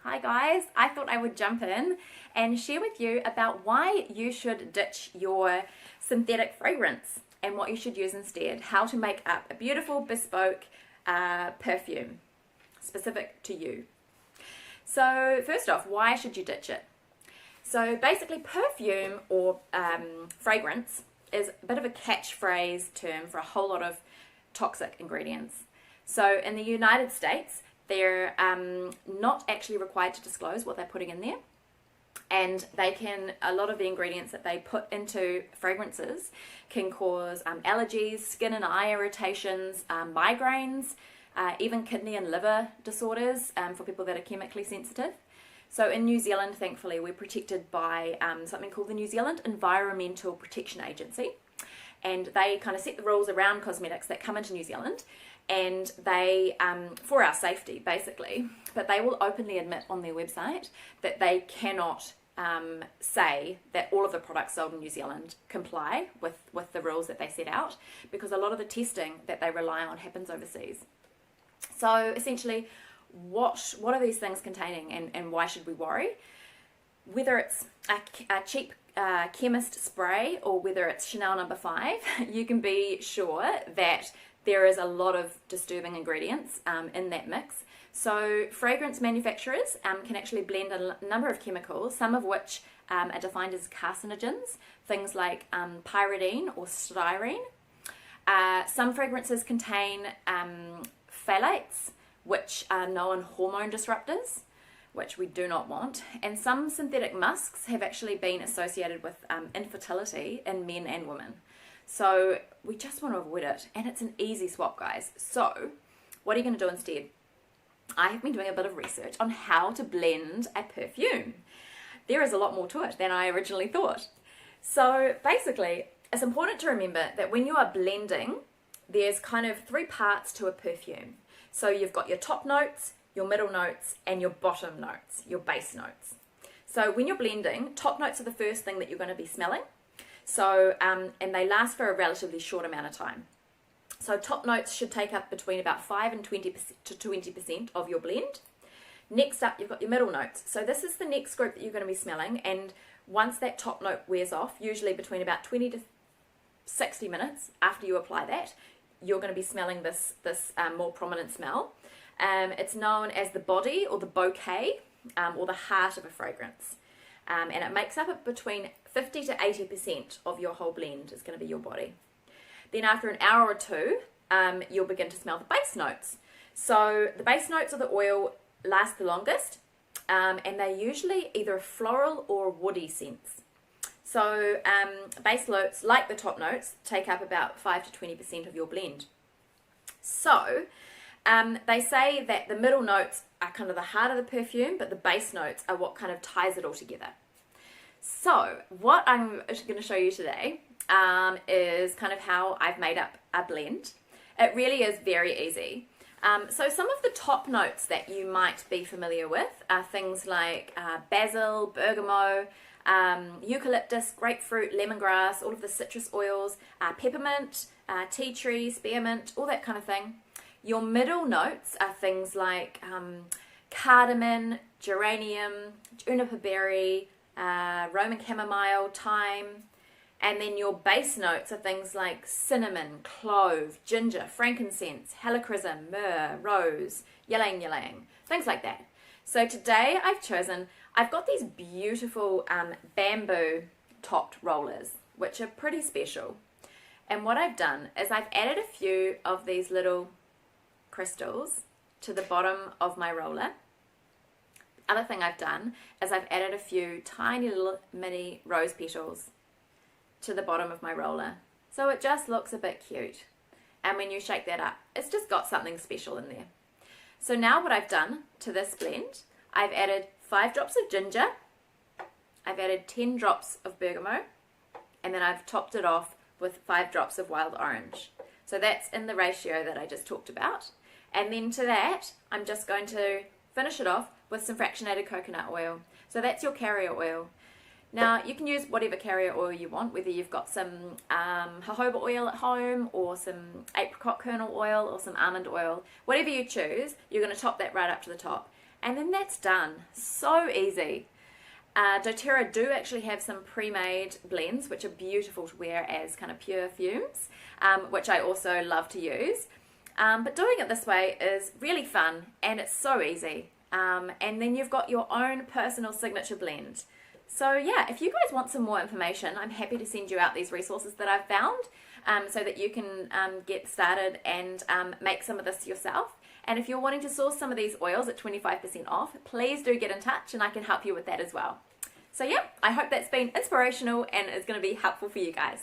Hi guys, I thought I would jump in and share with you about why you should ditch your synthetic fragrance and what you should use instead, how to make up a beautiful bespoke perfume specific to you. So first off, why should you ditch it? So basically perfume or fragrance is a bit of a catchphrase term for a whole lot of toxic ingredients. So in the United States, they're not actually required to disclose what they're putting in there, and a lot of the ingredients that they put into fragrances can cause allergies, skin and eye irritations, migraines, even kidney and liver disorders for people that are chemically sensitive. So in New Zealand, thankfully, we're protected by something called the New Zealand Environmental Protection Agency, and they kind of set the rules around cosmetics that come into New Zealand, and they, for our safety basically, but they will openly admit on their website that they cannot say that all of the products sold in New Zealand comply with the rules that they set out, because a lot of the testing that they rely on happens overseas. So essentially, what are these things containing, and why should we worry? Whether it's a cheap chemist spray or whether it's Chanel No. 5, you can be sure that there is a lot of disturbing ingredients in that mix. So fragrance manufacturers can actually blend a number of chemicals, some of which are defined as carcinogens, things like pyridine or styrene. Some fragrances contain phthalates, which are known hormone disruptors, which we do not want. And some synthetic musks have actually been associated with infertility in men and women. So we just want to avoid it, and it's an easy swap, guys. So what are you going to do instead? I have been doing a bit of research on how to blend a perfume. There is a lot more to it than I originally thought. So basically, it's important to remember that when you are blending, there's kind of three parts to a perfume. So you've got your top notes, your middle notes, and your bottom notes, your base notes. So when you're blending, top notes are the first thing that you're going to be smelling. So, and they last for a relatively short amount of time. So top notes should take up between about 5 and 20% to 20% of your blend. Next up, you've got your middle notes. So this is the next group that you're going to be smelling, and once that top note wears off, usually between about 20 to 60 minutes after you apply that, you're going to be smelling this more prominent smell. It's known as the body or the bouquet or the heart of a fragrance. And it makes up between 50 to 80% of your whole blend is going to be your body. Then after an hour or two, you'll begin to smell the base notes. So the base notes of the oil last the longest, and they're usually either floral or woody scents. So base notes, like the top notes, take up about 5 to 20% of your blend. So they say that the middle notes are kind of the heart of the perfume, but the base notes are what kind of ties it all together. So what I'm going to show you today is kind of how I've made up a blend. It really is very easy. So some of the top notes that you might be familiar with are things like basil, bergamot, eucalyptus, grapefruit, lemongrass, all of the citrus oils, peppermint, tea tree, spearmint, all that kind of thing. Your middle notes are things like cardamom, geranium, juniper berry, Roman chamomile, thyme, and then your base notes are things like cinnamon, clove, ginger, frankincense, helichrysum, myrrh, rose, ylang ylang, things like that. So today I've got these beautiful bamboo topped rollers, which are pretty special. And what I've done is I've added a few of these little crystals to the bottom of my roller. Other thing I've done is I've added a few tiny little mini rose petals to the bottom of my roller. So it just looks a bit cute. And when you shake that up, it's just got something special in there. So now what I've done to this blend, I've added 5 drops of ginger, I've added 10 drops of bergamot, and then I've topped it off with 5 drops of wild orange. So that's in the ratio that I just talked about. And then to that, I'm just going to finish it off with some fractionated coconut oil. So that's your carrier oil. Now you can use whatever carrier oil you want, whether you've got some jojoba oil at home or some apricot kernel oil or some almond oil. Whatever you choose, you're going to top that right up to the top. and then that's done. So easy. doTERRA do actually have some pre-made blends which are beautiful to wear as kind of perfumes, which I also love to use. But doing it this way is really fun and it's so easy. And then you've got your own personal signature blend. So yeah, if you guys want some more information, I'm happy to send you out these resources that I've found, so that you can get started and make some of this yourself. And if you're wanting to source some of these oils at 25% off, please do get in touch and I can help you with that as well. So yeah, I hope that's been inspirational and is going to be helpful for you guys.